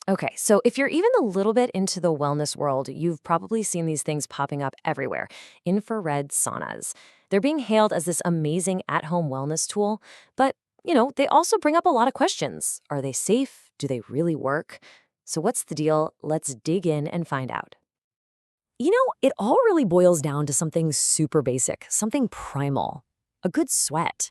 Okay, so if you're even a little bit into the wellness world, you've probably seen these things popping up everywhere. Infrared saunas. They're being hailed as this amazing at-home wellness tool, but, they also bring up a lot of questions. Are they safe? Do they really work? So what's the deal? Let's dig in and find out. It all really boils down to something super basic, something primal, a good sweat.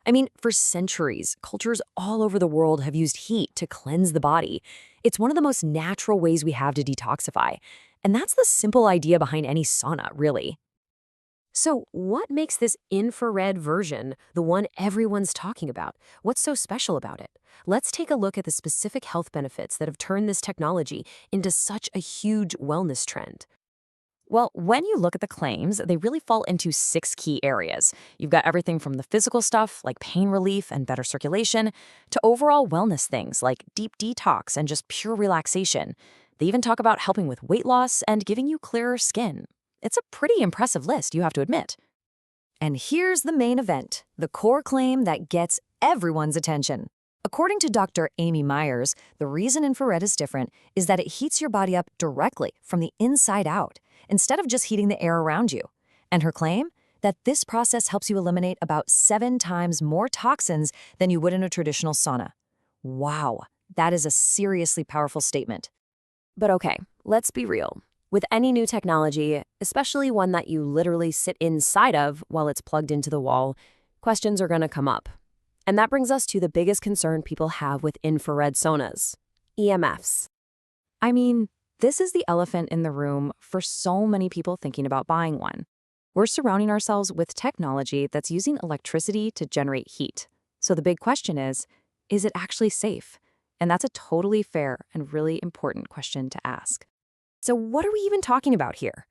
I mean, for centuries, cultures all over the world have used heat to cleanse the body. It's one of the most natural ways we have to detoxify. And that's the simple idea behind any sauna, really. So what makes this infrared version the one everyone's talking about? What's so special about it? Let's take a look at the specific health benefits that have turned this technology into such a huge wellness trend. Well, when you look at the claims, they really fall into 6 key areas. You've got everything from the physical stuff, like pain relief and better circulation, to overall wellness things like deep detox and just pure relaxation. They even talk about helping with weight loss and giving you clearer skin. It's a pretty impressive list, you have to admit. And here's the main event, the core claim that gets everyone's attention. According to Dr. Amy Myers, the reason infrared is different is that it heats your body up directly from the inside out, instead of just heating the air around you. And her claim? That this process helps you eliminate about 7 times more toxins than you would in a traditional sauna. Wow, that is a seriously powerful statement. But okay, let's be real. With any new technology, especially one that you literally sit inside of while it's plugged into the wall, questions are going to come up. And that brings us to the biggest concern people have with infrared saunas, EMFs. I mean, this is the elephant in the room for so many people thinking about buying one. We're surrounding ourselves with technology that's using electricity to generate heat. So the big question is it actually safe? And that's a totally fair and really important question to ask. So what are we even talking about here?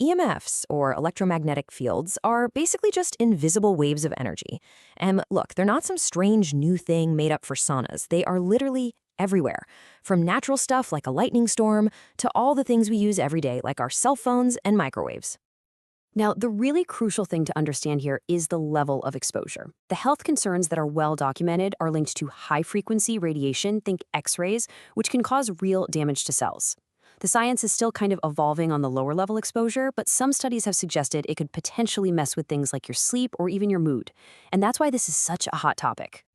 EMFs, or electromagnetic fields, are basically just invisible waves of energy. And look, they're not some strange new thing made up for saunas. They are literally everywhere, from natural stuff like a lightning storm to all the things we use every day like our cell phones and microwaves. Now, the really crucial thing to understand here is the level of exposure. The health concerns that are well documented are linked to high-frequency radiation, think X-rays, which can cause real damage to cells. The science is still kind of evolving on the lower level exposure, but some studies have suggested it could potentially mess with things like your sleep or even your mood. And that's why this is such a hot topic.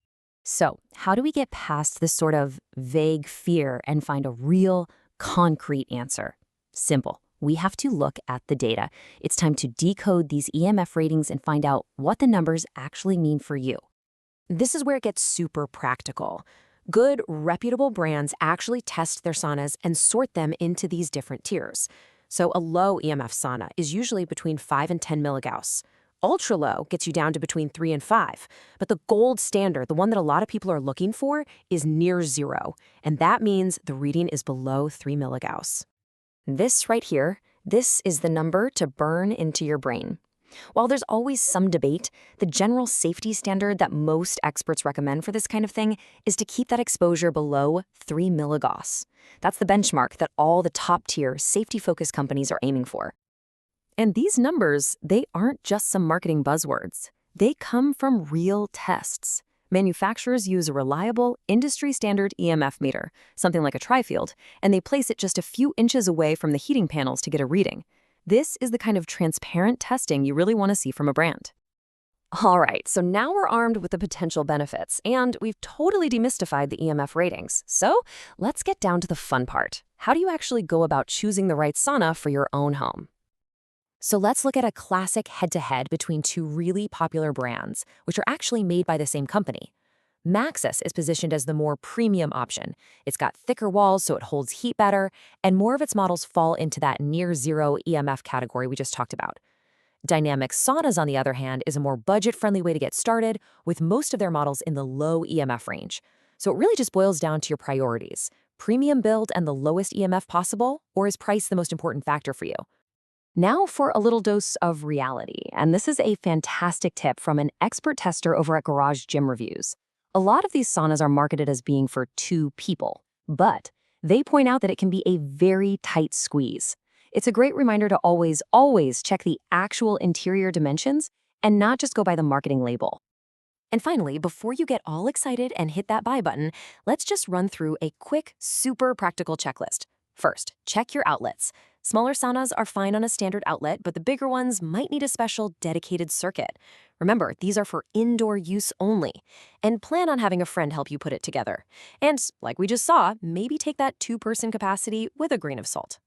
So, how do we get past this sort of vague fear and find a real, concrete answer? Simple. We have to look at the data. It's time to decode these EMF ratings and find out what the numbers actually mean for you. This is where it gets super practical. Good, reputable brands actually test their saunas and sort them into these different tiers. So a low EMF sauna is usually between 5 and 10 milligauss. Ultra low gets you down to between 3 and 5. But the gold standard, the one that a lot of people are looking for, is near 0. And that means the reading is below 3 milligauss. This right here, this is the number to burn into your brain. While there's always some debate, the general safety standard that most experts recommend for this kind of thing is to keep that exposure below 3 milligauss. That's the benchmark that all the top-tier, safety-focused companies are aiming for. And these numbers, they aren't just some marketing buzzwords. They come from real tests. Manufacturers use a reliable, industry-standard EMF meter, something like a tri-field, and they place it just a few inches away from the heating panels to get a reading. This is the kind of transparent testing you really want to see from a brand. All right, so now we're armed with the potential benefits, and we've totally demystified the EMF ratings. So let's get down to the fun part. How do you actually go about choosing the right sauna for your own home? So let's look at a classic head-to-head between two really popular brands, which are actually made by the same company. Maxis is positioned as the more premium option. It's got thicker walls so it holds heat better, and more of its models fall into that near-zero EMF category we just talked about. Dynamic Saunas, on the other hand, is a more budget-friendly way to get started, with most of their models in the low EMF range. So it really just boils down to your priorities. Premium build and the lowest EMF possible, or is price the most important factor for you? Now for a little dose of reality, and this is a fantastic tip from an expert tester over at Garage Gym Reviews. A lot of these saunas are marketed as being for 2 people, but they point out that it can be a very tight squeeze. It's a great reminder to always check the actual interior dimensions and not just go by the marketing label. And finally, before you get all excited and hit that buy button, let's just run through a quick, super practical checklist. First, check your outlets. Smaller saunas are fine on a standard outlet, but the bigger ones might need a special dedicated circuit. Remember, these are for indoor use only. And plan on having a friend help you put it together. And, like we just saw, maybe take that two-person capacity with a grain of salt.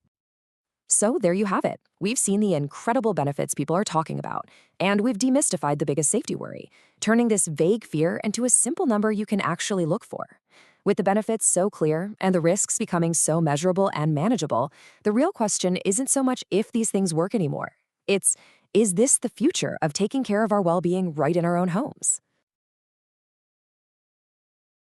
So there you have it. We've seen the incredible benefits people are talking about, and we've demystified the biggest safety worry, turning this vague fear into a simple number you can actually look for. With the benefits so clear and the risks becoming so measurable and manageable, the real question isn't so much if these things work anymore. It's, is this the future of taking care of our well-being right in our own homes?